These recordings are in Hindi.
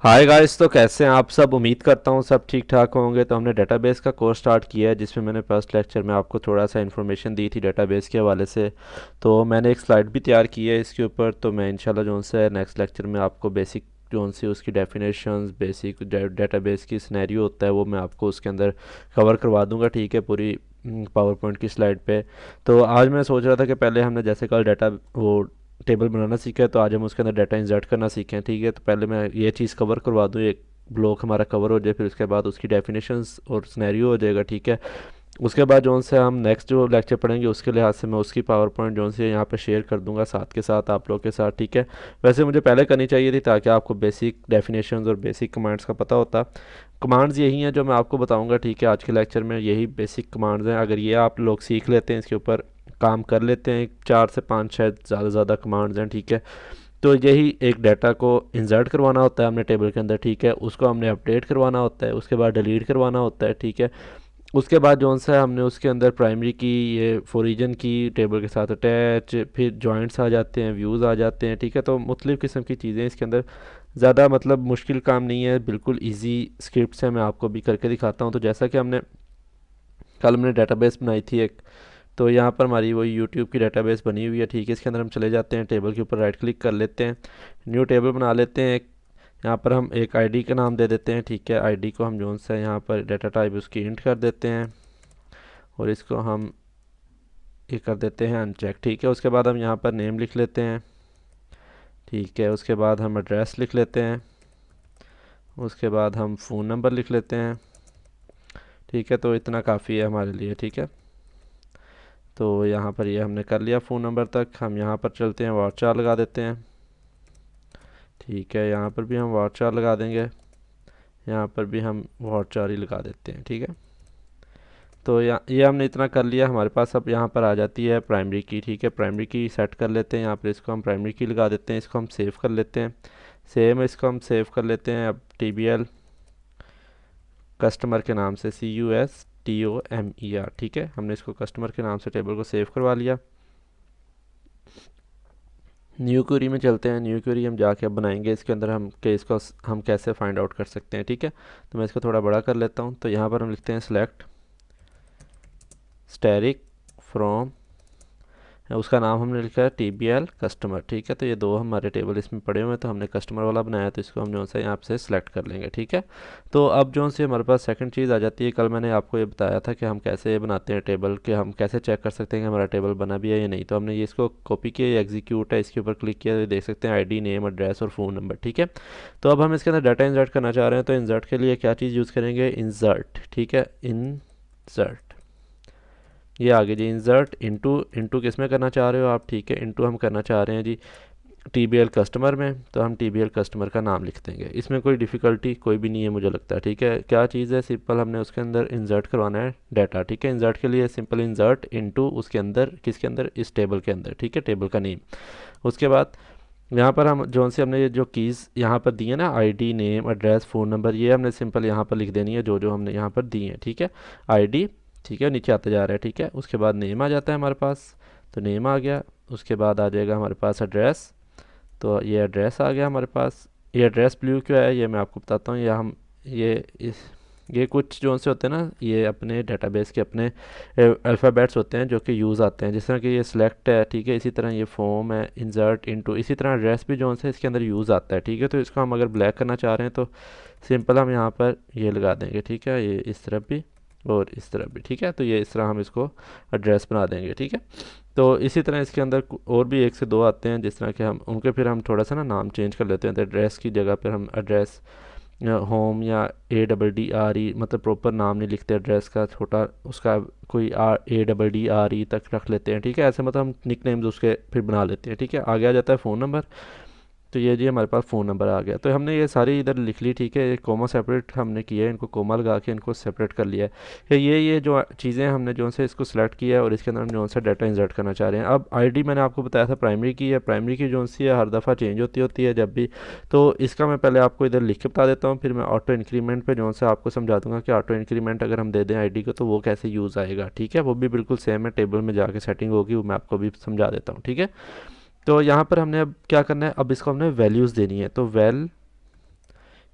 हाय गाइस, तो कैसे हैं आप सब। उम्मीद करता हूँ सब ठीक ठाक होंगे। तो हमने डेटाबेस का कोर्स स्टार्ट किया है, जिसमें मैंने फर्स्ट लेक्चर में आपको थोड़ा सा इन्फॉर्मेशन दी थी डेटाबेस के हवाले से। तो मैंने एक स्लाइड भी तैयार की है इसके ऊपर। तो मैं इंशाल्लाह जो से नेक्स्ट लेक्चर में आपको बेसिक जो सी उसकी डेफिनेशंस, बेसिक डेटाबेस की सिनेरियो होता है वो मैं आपको उसके अंदर कवर करवा दूंगा, ठीक है, पूरी पावर पॉइंट की स्लाइड पे। तो आज मैं सोच रहा था कि पहले हमने जैसे कल डाटा वो टेबल बनाना सीखा है, तो आज हम उसके अंदर डाटा इंसर्ट करना सीखें, ठीक है। तो पहले मैं ये चीज़ कवर करवा दूँ, एक ब्लॉक हमारा कवर हो जाए, फिर उसके बाद उसकी डेफिनेशंस और सिनेरियो हो जाएगा, ठीक है। उसके बाद जो से हम नेक्स्ट जो लेक्चर पढ़ेंगे उसके लिहाज से मैं उसकी पावर पॉइंट जो से यहाँ पे शेयर कर दूंगा साथ के साथ आप लोग के साथ, ठीक है। वैसे मुझे पहले करनी चाहिए थी ताकि आपको बेसिक डेफिनेशंस और बेसिक कमांड्स का पता होता। कमांड्स यही हैं जो मैं आपको बताऊंगा, ठीक है। आज के लेक्चर में यही बेसिक कमांड्स हैं। अगर ये आप लोग सीख लेते हैं, इसके ऊपर काम कर लेते हैं, 4 से 5 शायद ज़्यादा ज़्यादा कमांड्स हैं, ठीक है। तो यही एक डाटा को इंसर्ट करवाना होता है हमने टेबल के अंदर, ठीक है। उसको हमने अपडेट करवाना होता है, उसके बाद डिलीट करवाना होता है, ठीक है। उसके बाद जौन सा है हमने उसके अंदर प्राइमरी की, ये फोरिजन की टेबल के साथ अटैच, फिर जॉइंट्स आ जाते हैं, व्यूज़ आ जाते हैं, ठीक है। तो मुख्तलिफ़ किस्म की चीज़ें इसके अंदर, ज़्यादा मतलब मुश्किल काम नहीं है, बिल्कुल इजी स्क्रिप्ट्स है। मैं आपको भी करके दिखाता हूँ। तो जैसा कि हमने कल हमने डेटाबेस बनाई थी एक, तो यहाँ पर हमारी वही यूट्यूब की डेटाबेस बनी हुई है, ठीक है। इसके अंदर हम चले जाते हैं, टेबल के ऊपर राइट क्लिक कर लेते हैं, न्यू टेबल बना लेते हैं एक। यहाँ पर हम एक आईडी का नाम दे देते हैं, ठीक है। आईडी को हम जोन सा यहाँ पर डाटा टाइप उसकी इंट कर देते हैं, और इसको हम ये कर देते हैं अनचेक, ठीक है। उसके बाद हम यहाँ पर नेम लिख लेते हैं, ठीक है। उसके बाद हम एड्रेस लिख लेते हैं, उसके बाद हम फ़ोन नंबर लिख लेते हैं, ठीक है। तो इतना काफ़ी है हमारे लिए, ठीक है। तो यहाँ पर ये हमने कर लिया फ़ोन नंबर तक। हम यहाँ पर चलते हैं, वार्चार लगा देते हैं, ठीक है। यहाँ पर भी हम वार्चार लगा देंगे, यहाँ पर भी हम वार्चार ही लगा देते हैं, ठीक है। तो ये हमने इतना कर लिया। हमारे पास अब यहाँ पर आ जाती है प्राइमरी की, ठीक है। प्राइमरी की सेट कर लेते हैं, यहाँ पर इसको हम प्राइमरी की लगा देते हैं, इसको हम सेव कर लेते हैं। सेम इसको हम सेव कर लेते हैं अब TBL कस्टमर के नाम से, CUSTOMER, ठीक है। हमने इसको कस्टमर के नाम से टेबल को सेव करवा लिया। न्यू क्वेरी में चलते हैं। न्यू क्वेरी हम जाके अब बनाएंगे इसके अंदर हम कि इसको हम कैसे फाइंड आउट कर सकते हैं, ठीक है। तो मैं इसको थोड़ा बड़ा कर लेता हूँ। तो यहाँ पर हम लिखते हैं सेलेक्ट स्टैरिक फ्रॉम, उसका नाम हमने लिखा है TBL कस्टमर, ठीक है। तो ये दो हमारे टेबल इसमें पड़े हुए हैं, तो हमने कस्टमर वाला बनाया, तो इसको हम जो सा यहाँ से सिलेक्ट कर लेंगे, ठीक है। तो अब जो से हमारे पास सेकंड चीज़ आ जाती है। कल मैंने आपको ये बताया था कि हम कैसे बनाते हैं टेबल, कि हम कैसे चेक कर सकते हैं कि हमारा टेबल बना भी है या नहीं। तो हमने ये इसको कॉपी किया, एग्जीक्यूट है, इसके ऊपर क्लिक किया, तो देख सकते हैं ID, नेम, एड्रेस और फ़ोन नंबर, ठीक है। तो अब हम इसके अंदर डाटा इंसर्ट करना चाह रहे हैं। तो इंसर्ट के लिए क्या चीज़ यूज़ करेंगे, इंसर्ट, ठीक है। इंसर्ट, ये आगे जी, इंसर्ट इनटू। इनटू किस में करना चाह रहे हो आप, ठीक है। इनटू हम करना चाह रहे हैं जी TBL कस्टमर में। तो हम TBL कस्टमर का नाम लिख देंगे, इसमें कोई डिफ़िकल्टी कोई भी नहीं है मुझे लगता है, ठीक है। क्या चीज़ है, सिंपल हमने उसके अंदर इंसर्ट करवाना है डाटा, ठीक है। इंसर्ट के लिए सिंपल इंसर्ट इनटू, उसके अंदर किसके अंदर, इस टेबल के अंदर, ठीक है, टेबल का नेम। उसके बाद यहाँ पर हम जो से हमने ये जो कीज़ यहाँ पर दी है ना, ID, name, address, phone number, ये हमने सिंपल यहाँ पर लिख देनी है जो जो हमने यहाँ पर दी है, ठीक है। ID, ठीक है, नीचे आते जा रहा है, ठीक है। उसके बाद नेम आ जाता है हमारे पास, तो नेम आ गया। उसके बाद आ जाएगा हमारे पास एड्रेस, तो ये एड्रेस आ गया हमारे पास। ये एड्रेस ब्लू क्यों है ये मैं आपको बताता हूँ। ये इस ये कुछ जो से होते हैं ना, ये अपने डेटाबेस के अपने अल्फ़ाबेट्स होते हैं जो कि यूज़ आते हैं। जिस तरह कि ये सिलेक्ट है, ठीक है, इसी तरह ये फॉर्म है, इंसर्ट इनटू, इसी तरह एड्रेस भी जो से इसके अंदर यूज़ आता है, ठीक है। तो इसको हम अगर ब्लैक करना चाह रहे हैं तो सिंपल हम यहाँ पर ये लगा देंगे, ठीक है। ये इस तरफ भी और इस तरफ भी, ठीक है। तो ये इस तरह हम इसको एड्रेस बना देंगे, ठीक है। तो इसी तरह इसके अंदर और भी 1 से 2 आते हैं, जिस तरह के हम उनके फिर हम थोड़ा सा ना नाम चेंज कर लेते हैं। तो एड्रेस की जगह पर हम एड्रेस होम या ADDRE, मतलब प्रॉपर नाम नहीं लिखते एड्रेस का, छोटा उसका कोई ADDRE तक रख लेते हैं, ठीक है। ऐसे मतलब हम निक नेम्स उसके फिर बना लेते हैं, ठीक है। आगे आ जाता है फ़ोन नंबर। तो ये जी हमारे पास फ़ोन नंबर आ गया। तो हमने ये सारी इधर लिख ली, ठीक है। ये कोमा सेपरेट हमने किया है, इनको कोमा लगा के इनको सेपरेट कर लिया है। ये जो चीज़ें हमने जो से इसको सिलेक्ट किया है, और इसके अंदर हम जो सा डाटा इंसर्ट करना चाह रहे हैं। अब ID मैंने आपको बताया था प्राइमरी की है। प्राइमरी की जो सी है हर दफ़ा चेंज होती है जब भी। तो इसका मैं पहले आपको इधर लिख के बता देता हूँ, फिर मैं ऑटो इंक्रीमेंट पे जो सा आपको समझा दूंगा कि ऑटो इंक्रीमेंट अगर हम दे दें ID को तो वो कैसे यूज़ आएगा, ठीक है। वो भी बिल्कुल सेम है, टेबल में जाके सेटिंग होगी, वो मैं आपको भी समझा देता हूँ, ठीक है। तो यहाँ पर हमने अब क्या करना है, अब इसको हमने वैल्यूज़ देनी है। तो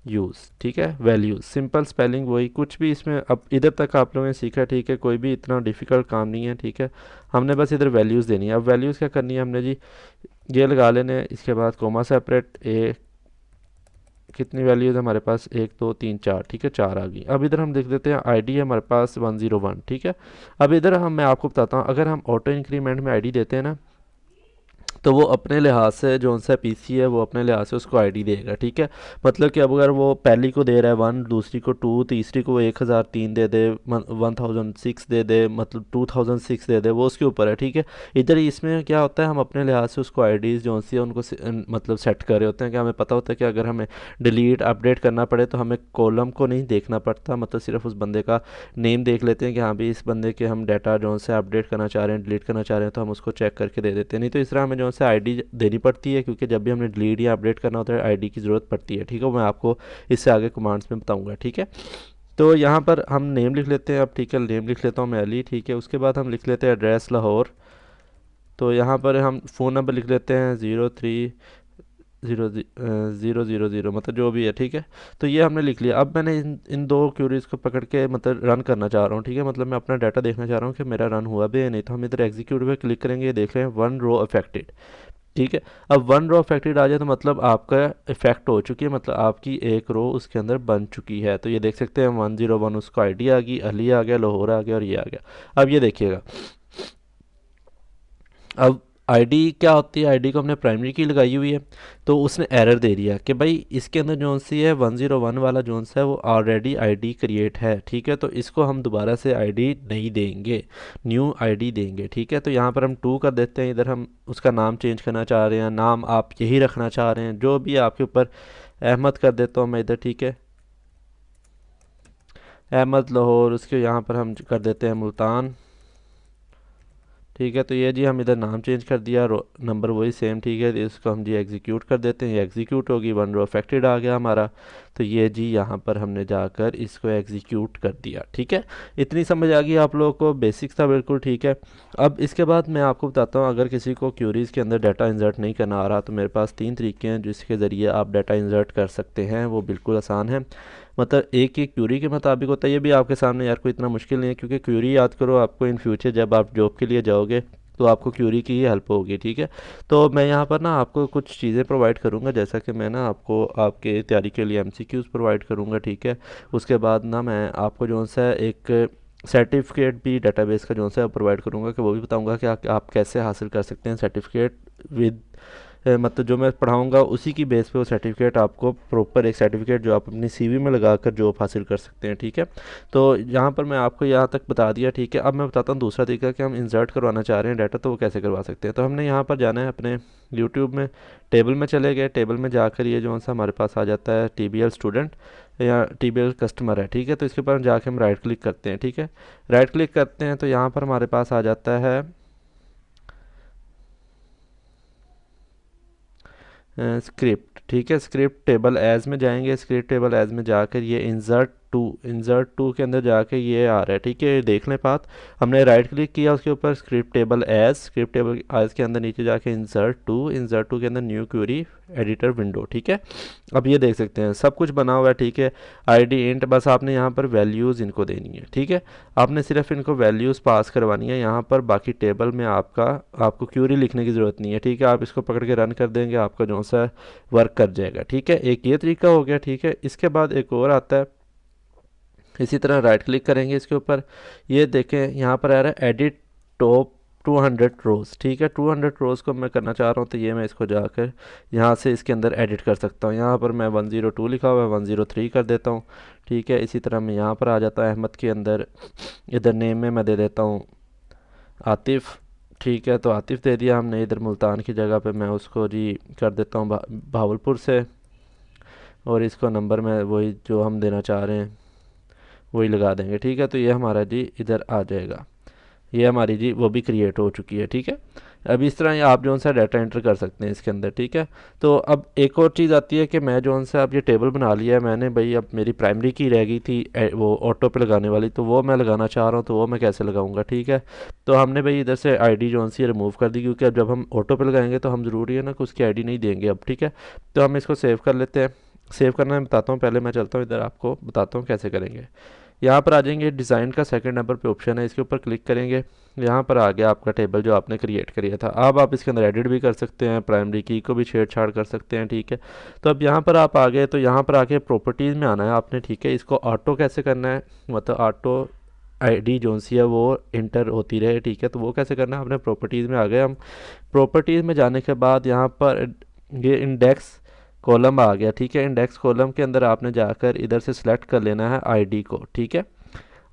यूज़, ठीक है, वैल्यूज़, सिंपल स्पेलिंग वही, कुछ भी इसमें अब इधर तक आप लोगों ने सीखा, ठीक है, कोई भी इतना डिफ़िकल्ट काम नहीं है, ठीक है। हमने बस इधर वैल्यूज़ देनी है। अब वैल्यूज़ क्या करनी है हमने जी, ये लगा लेने, इसके बाद कोमा सेपरेट ए, कितनी वैल्यूज़ हमारे पास, 1 2 3 4, ठीक है, 4 आ गई। अब इधर हम देख देते हैं आईडी है हमारे पास 101, ठीक है। अब इधर हम, मैं आपको बताता हूँ, अगर हम ऑटो इंक्रीमेंट में आईडी देते हैं ना, तो वो अपने लिहाज से जो सा पीसी है वो अपने लिहाज से उसको आईडी देगा, ठीक है। मतलब कि अब अगर वो पहली को दे रहा है 1, दूसरी को 2, तीसरी को 1003 दे दे, 1006 दे दे, मतलब 2006 दे दे, वो उसके ऊपर है, ठीक है। इधर इसमें क्या होता है, हम अपने लिहाज से उसको आईडीज़ जो सी है उनको मतलब सेट कर रहे होते हैं कि हमें पता होता है कि अगर हमें डिलीट अपडेट करना पड़े तो हमें कॉलम को नहीं देखना पड़ता, मतलब सिर्फ उस बंदे का नेम देख लेते हैं कि हाँ भी इस बंदे के हम डाटा जो से अपडेट करना चाह रहे हैं, डिलीट करना चाह रहे हैं, तो हम उसको चेक करके दे देते हैं। नहीं तो इस तरह हमें जो से आईडी देनी पड़ती है, क्योंकि जब भी हमने डिलीट या अपडेट करना होता है आईडी की ज़रूरत पड़ती है, ठीक है। मैं आपको इससे आगे कमांड्स में बताऊंगा, ठीक है। तो यहाँ पर हम नेम लिख लेते हैं अब, ठीक है, नेम लिख लेता हूँ मैं अली, ठीक है। उसके बाद हम लिख लेते हैं एड्रेस लाहौर। तो यहाँ पर हम फ़ोन नंबर लिख लेते हैं 03 0 0 0 मतलब जो भी है, ठीक है। तो ये हमने लिख लिया। अब मैंने इन दो क्यूरीज को पकड़ के मतलब रन करना चाह रहा हूँ, ठीक है, मतलब मैं अपना डाटा देखना चाह रहा हूँ कि मेरा रन हुआ भी है नहीं। तो हम इधर एग्जीक्यूट पे क्लिक करेंगे, ये देख रहे हैं 1 रो अफेक्टेड, ठीक है। अब 1 रो अफेक्टेड आ जाए तो मतलब आपका इफेक्ट हो चुकी है, मतलब आपकी एक रो उसके अंदर बन चुकी है। तो ये देख सकते हैं 101 उसको आईडी आ गई, अली आ गया, लाहौर आ गया और ये आ गया। अब ये देखिएगा, अब आईडी क्या होती है, आईडी को हमने प्राइमरी की लगाई हुई है, तो उसने एरर दे दिया कि भाई इसके अंदर जो सी है 101 वाला जो सा है वो ऑलरेडी आईडी क्रिएट है, ठीक है। तो इसको हम दोबारा से आईडी नहीं देंगे, न्यू आईडी देंगे, ठीक है। तो यहाँ पर हम 2 कर देते हैं, इधर हम उसका नाम चेंज करना चाह रहे हैं, नाम आप यही रखना चाह रहे हैं, जो भी आपके ऊपर, अहमद कर देता हूँ मैं इधर, ठीक है, अहमद लाहौर। उसके यहाँ पर हम कर देते हैं मुल्तान, ठीक है। तो ये जी हम इधर नाम चेंज कर दिया, नंबर वही सेम, ठीक है। तो इसको हम जी एग्जीक्यूट कर देते हैं, ये एग्जीक्यूट होगी, 1 रो अफेक्टेड आ गया हमारा। तो ये जी यहाँ पर हमने जाकर इसको एग्जीक्यूट कर दिया, ठीक है। इतनी समझ आ गई आप लोगों को, बेसिक्स था बिल्कुल, ठीक है। अब इसके बाद मैं आपको बताता हूँ, अगर किसी को क्यूरीज़ के अंदर डाटा इंसर्ट नहीं करना आ रहा, तो मेरे पास 3 तरीके हैं जिसके ज़रिए आप डाटा इंसर्ट कर सकते हैं, वो बिल्कुल आसान है। मतलब एक एक क्यूरी के मुताबिक होता है, ये भी आपके सामने यार कोई इतना मुश्किल नहीं है, क्योंकि क्यूरी याद करो आपको इन फ्यूचर जब आप जॉब के लिए जाओगे तो आपको क्यूरी की ही हेल्प होगी, ठीक है। तो मैं यहाँ पर ना आपको कुछ चीज़ें प्रोवाइड करूँगा, जैसा कि मैं ना आपको आपके तैयारी के लिए एमसीक्यूज़ प्रोवाइड करूँगा, ठीक है। उसके बाद ना मैं आपको जो सा एक सर्टिफिकेट भी डेटाबेस का जो सा प्रोवाइड करूँगा, कि वो भी बताऊँगा कि आप कैसे हासिल कर सकते हैं सर्टिफिकेट विद, मतलब जो मैं पढ़ाऊँगा उसी की बेस पे वो सर्टिफिकेट आपको प्रॉपर एक सर्टिफिकेट जो आप अपनी सीवी में लगाकर जॉब हासिल कर सकते हैं, ठीक है। तो यहाँ पर मैं आपको यहाँ तक बता दिया, ठीक है। अब मैं बताता हूँ दूसरा तरीका कि हम इंसर्ट करवाना चाह रहे हैं डाटा, तो वो कैसे करवा सकते हैं। तो हमने यहाँ पर जाना है अपने यूट्यूब में, टेबल में चले गए, टेबल में जाकर ये जो सा हमारे पास आ जाता है TBL स्टूडेंट या TBL कस्टमर है, ठीक है। तो इसके ऊपर जाके हम राइट क्लिक करते हैं, ठीक है। राइट क्लिक करते हैं तो यहाँ पर हमारे पास आ जाता है स्क्रिप्ट, ठीक है। स्क्रिप्ट टेबल एज में जाएंगे, स्क्रिप्ट टेबल एज में जाकर ये इंसर्ट टू के अंदर जाके ये आ रहा है, ठीक है। देख लें बात, हमने राइट क्लिक किया उसके ऊपर, script table as, script table as के अंदर नीचे जाके इंसर्ट टू के अंदर न्यू क्वेरी एडिटर विंडो, ठीक है। अब ये देख सकते हैं सब कुछ बना हुआ है, ठीक है। आईडी इंट, बस आपने यहाँ पर वैल्यूज़ इनको देनी है, ठीक है। आपने सिर्फ इनको वैल्यूज़ पास करवानी है यहाँ पर, बाकी टेबल में आपको क्यूरी लिखने की ज़रूरत नहीं है, ठीक है। आप इसको पकड़ के रन कर देंगे, आपका जो सा वर्क कर जाएगा, ठीक है। एक ये तरीका हो गया, ठीक है। इसके बाद एक और आता है, इसी तरह राइट क्लिक करेंगे इसके ऊपर, ये देखें यहाँ पर आ रहा है एडिट टॉप 200 रोज़, ठीक है। 200 रोज़ को मैं करना चाह रहा हूँ, तो ये मैं इसको जाकर यहाँ से इसके अंदर एडिट कर सकता हूँ। यहाँ पर मैं 102 लिखा हुआ है, 103 कर देता हूँ, ठीक है। इसी तरह मैं यहाँ पर आ जाता है अहमद के अंदर, इधर नेम में मैं दे देता हूँ आतिफ़, ठीक है। तो आतिफ़ दे दिया हमने, इधर मुल्तान की जगह पे मैं उसको जी कर देता हूँ भावलपुर से, और इसको नंबर में वही जो हम देना चाह रहे हैं वही लगा देंगे, ठीक है। तो ये हमारा जी इधर आ जाएगा, ये हमारी जी वो भी क्रिएट हो चुकी है, ठीक है। अब इस तरह आप जो सा डाटा एंटर कर सकते हैं इसके अंदर, ठीक है। तो अब एक और चीज़ आती है कि मैं जो सा अब ये टेबल बना लिया है मैंने भाई, अब मेरी प्राइमरी की रह गई थी वो ऑटो पे लगाने वाली, तो वो मैं लगाना चाह रहा हूँ, तो वो मैं कैसे लगाऊंगा, ठीक है। तो हमने भाई इधर से आईडी जो सी रिमूव कर दी, क्योंकि अब जब हम ऑटो पे लगाएंगे तो हम ज़रूरी है ना कि उसकी आईडी नहीं देंगे अब, ठीक है। तो हम इसको सेव कर लेते हैं। सेव करना मैं बताता हूँ, पहले मैं चलता हूँ इधर, आपको बताता हूँ कैसे करेंगे। यहाँ पर आ जाएंगे, डिज़ाइन का सेकंड नंबर पे ऑप्शन है, इसके ऊपर क्लिक करेंगे। यहाँ पर आ गया आपका टेबल जो आपने क्रिएट किया था। अब आप इसके अंदर एडिट भी कर सकते हैं, प्राइमरी की को भी छेड़छाड़ कर सकते हैं, ठीक है। तो अब यहाँ पर आप आ गए, तो यहाँ पर आके प्रॉपर्टीज़ में आना है आपने, ठीक है। इसको ऑटो कैसे करना है, मतलब ऑटो आईडी जो सी है वो इंटर होती रहे, ठीक है। तो वो कैसे करना है, आपने प्रॉपर्टीज़ में आ गए हम। प्रॉपर्टीज़ में जाने के बाद यहाँ पर ये इंडेक्स कॉलम आ गया, ठीक है। इंडेक्स कॉलम के अंदर आपने जाकर इधर से सिलेक्ट कर लेना है आईडी को, ठीक है।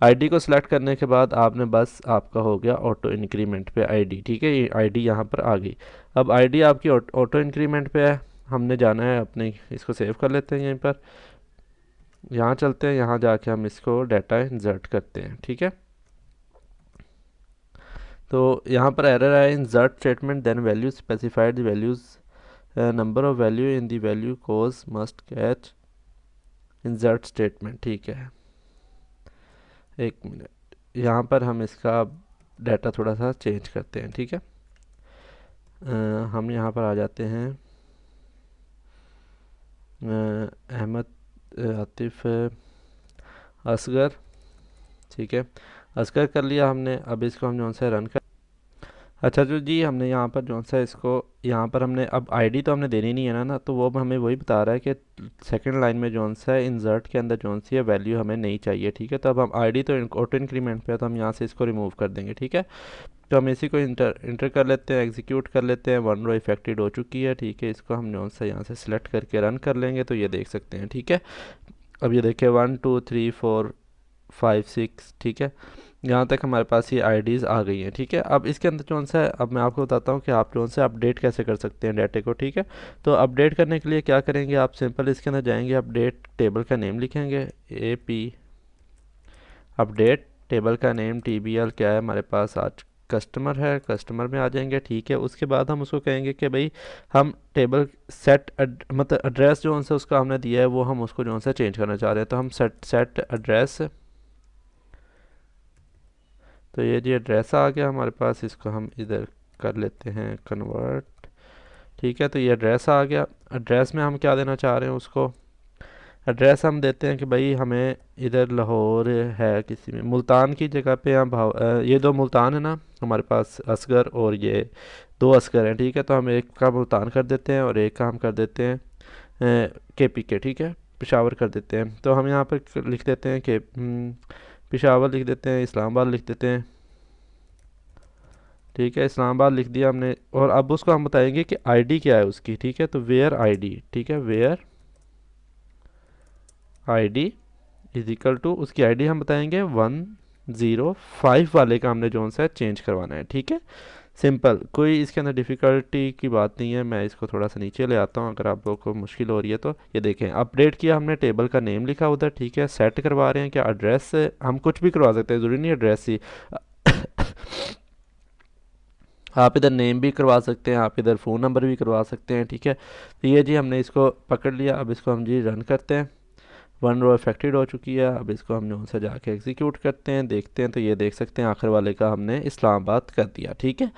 आईडी को सिलेक्ट करने के बाद आपने बस आपका हो गया ऑटो इंक्रीमेंट पे आईडी, ठीक है। ये आईडी यहाँ पर आ गई। अब आईडी आपकी ऑटो इंक्रीमेंट पे है, हमने जाना है अपने, इसको सेव कर लेते हैं यहीं पर। यहाँ चलते हैं, यहाँ जाके हम इसको डाटा इंसर्ट करते हैं, ठीक है। तो यहाँ पर एरर आया, insert statement then value specified values number of value in the value clause must catch insert statement, ठीक है। एक मिनट, यहाँ पर हम इसका डाटा थोड़ा सा चेंज करते हैं, ठीक है। हम यहाँ पर आ जाते हैं, अहमद आतिफ असगर, ठीक है। असगर कर लिया हमने। अब इसको हम जो सा रन कर, अच्छा जो जी हमने यहाँ पर जो सा इसको, यहाँ पर हमने अब आईडी तो हमने देनी नहीं है ना तो वो हमें वही बता रहा है कि सेकंड लाइन में जो सा है इंसर्ट के अंदर जो सी है वैल्यू हमें नहीं चाहिए, ठीक है। तो अब हम आईडी तो ऑटो इंक्रीमेंट पे है, तो हम यहाँ से इसको रिमूव कर देंगे, ठीक है। तो हम इसी को इंटर कर लेते हैं, एग्जीक्यूट कर लेते हैं। 1 रो इफेक्टेड हो चुकी है, ठीक है। इसको हम जो सा यहाँ से सिलेक्ट करके रन कर लेंगे तो ये देख सकते हैं, ठीक है। अब ये देखिए 1 2 3 4 5 6, ठीक है। यहाँ तक हमारे पास ये आईडीज़ आ गई हैं, ठीक है। अब इसके अंदर कौन सा है, अब मैं आपको बताता हूँ कि आप कौन सा अपडेट कैसे कर सकते हैं डाटे को, ठीक है। तो अपडेट करने के लिए क्या करेंगे, आप सिंपल इसके अंदर जाएंगे, अपडेट टेबल का नेम लिखेंगे, AP अपडेट टेबल का नेम TBL क्या है हमारे पास, आज कस्टमर है, कस्टमर में आ जाएंगे, ठीक है। उसके बाद हम उसको कहेंगे कि भाई हम टेबल सेट मतलब एड्रेस जो सा उसका हमने दिया है वो हम उसको जो सा चेंज करना चाह रहे हैं, तो हम सेट एड्रेस, तो ये जी एड्रेस आ गया हमारे पास, इसको हम इधर कर लेते हैं कन्वर्ट, ठीक है। तो ये एड्रेस आ गया। एड्रेस में हम क्या देना चाह रहे हैं उसको, एड्रेस हम देते हैं कि भाई हमें इधर लाहौर है, किसी में मुल्तान की जगह पे हम ये दो मुल्तान है ना हमारे पास, असगर और ये दो असगर हैं, ठीक है। तो हम एक का मुल्तान कर देते हैं और एक का हम कर देते हैं KPK, ठीक है, पेशावर कर देते हैं। तो हम यहाँ पर लिख देते हैं कि पेशावर लिख देते हैं, इस्लामाबाद लिख देते हैं, ठीक है। इस्लामाबाद लिख दिया हमने। और अब उसको हम बताएंगे कि आईडी क्या है उसकी, ठीक है। तो वेयर आईडी, ठीक है, where ID is equal to, उसकी आईडी हम बताएंगे 105 वाले का हमने जो सा चेंज करवाना है, ठीक है। सिंपल, कोई इसके अंदर डिफ़िकल्टी की बात नहीं है। मैं इसको थोड़ा सा नीचे ले आता हूँ अगर आप लोगों को मुश्किल हो रही है तो। ये देखें, अपडेट किया हमने, टेबल का नेम लिखा उधर, ठीक है। सेट करवा रहे हैं क्या एड्रेस, हम कुछ भी करवा सकते हैं, ज़रूरी नहीं एड्रेस ही आप इधर नेम भी करवा सकते हैं, आप इधर फ़ोन नंबर भी करवा सकते हैं, ठीक है। तो ये जी हमने इसको पकड़ लिया। अब इसको हम जी रन करते हैं। 1 रो अफेक्टेड हो चुकी है। अब इसको हम जो सा जाके एग्जीक्यूट करते हैं, देखते हैं, तो ये देख सकते हैं आखिर वाले का हमने इस्लामाबाद कर दिया, ठीक है।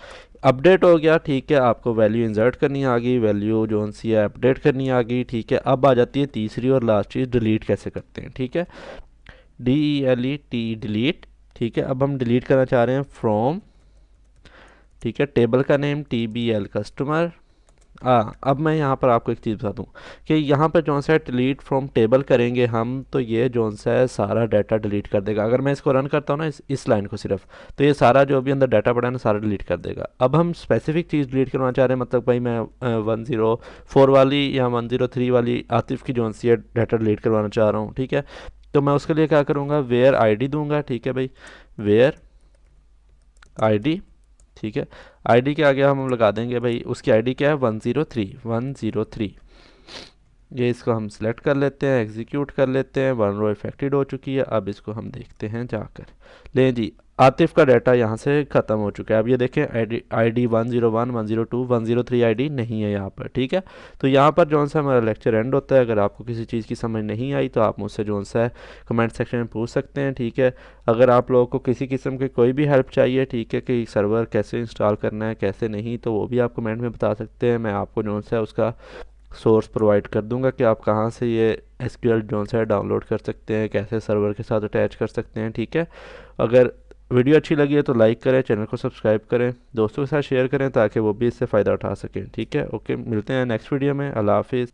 अपडेट हो गया, ठीक है। आपको वैल्यू इंसर्ट करनी आ गई, वैल्यू जो सी है अपडेट करनी आ गई, ठीक है। अब आ जाती है तीसरी और लास्ट चीज़, डिलीट कैसे करते हैं, ठीक है। DELET डिलीट, ठीक है। अब हम डिलीट करना चाह रहे हैं फ्रॉम, ठीक है, टेबल का नेम TBL कस्टमर। अब मैं यहाँ पर आपको एक चीज़ बता दूँ कि यहाँ पर जो सा डिलीट फ्रॉम टेबल करेंगे हम, तो ये जो सा है सारा डाटा डिलीट कर देगा। अगर मैं इसको रन करता हूँ ना इस लाइन को सिर्फ, तो ये सारा जो भी अंदर डाटा पड़ा है ना सारा डिलीट कर देगा। अब हम स्पेसिफिक चीज़ डिलीट करना चाह रहे हैं, मतलब भाई मैं 104 वाली या 103 वाली आतिफ की जो सी है डाटा डिलीट करवाना चाह रहा हूँ, ठीक है। तो मैं उसके लिए क्या करूँगा, वेयर आईडी दूंगा, ठीक है भाई, वेयर आईडी, ठीक है। आईडी के आगे हम लगा देंगे भाई, उसकी आईडी क्या है 103 ये इसको हम सिलेक्ट कर लेते हैं, एग्जीक्यूट कर लेते हैं। 1 रो इफेक्टेड हो चुकी है। अब इसको हम देखते हैं जाकर, ले जी आतिफ का डाटा यहाँ से ख़त्म हो चुका है। अब ये देखें आईडी 101 102 103 आईडी नहीं है यहाँ पर, ठीक है। तो यहाँ पर जो सा हमारा लेक्चर एंड होता है। अगर आपको किसी चीज़ की समझ नहीं आई तो आप मुझसे जो सा है कमेंट सेक्शन में पूछ सकते हैं, ठीक है। अगर आप लोगों को किसी किस्म की कोई भी हेल्प चाहिए, ठीक है, कि सर्वर कैसे इंस्टॉल करना है कैसे नहीं, तो वो भी आप कमेंट में बता सकते हैं। मैं आपको जो सा है उसका सोर्स प्रोवाइड कर दूंगा कि आप कहाँ से ये एसक्यूएल जो है डाउनलोड कर सकते हैं, कैसे सर्वर के साथ अटैच कर सकते हैं, ठीक है। अगर वीडियो अच्छी लगी है तो लाइक करें, चैनल को सब्सक्राइब करें, दोस्तों के साथ शेयर करें ताकि वो भी इससे फ़ायदा उठा सकें, ठीक है। ओके, मिलते हैं नेक्स्ट वीडियो में। अल्लाह हाफिज़।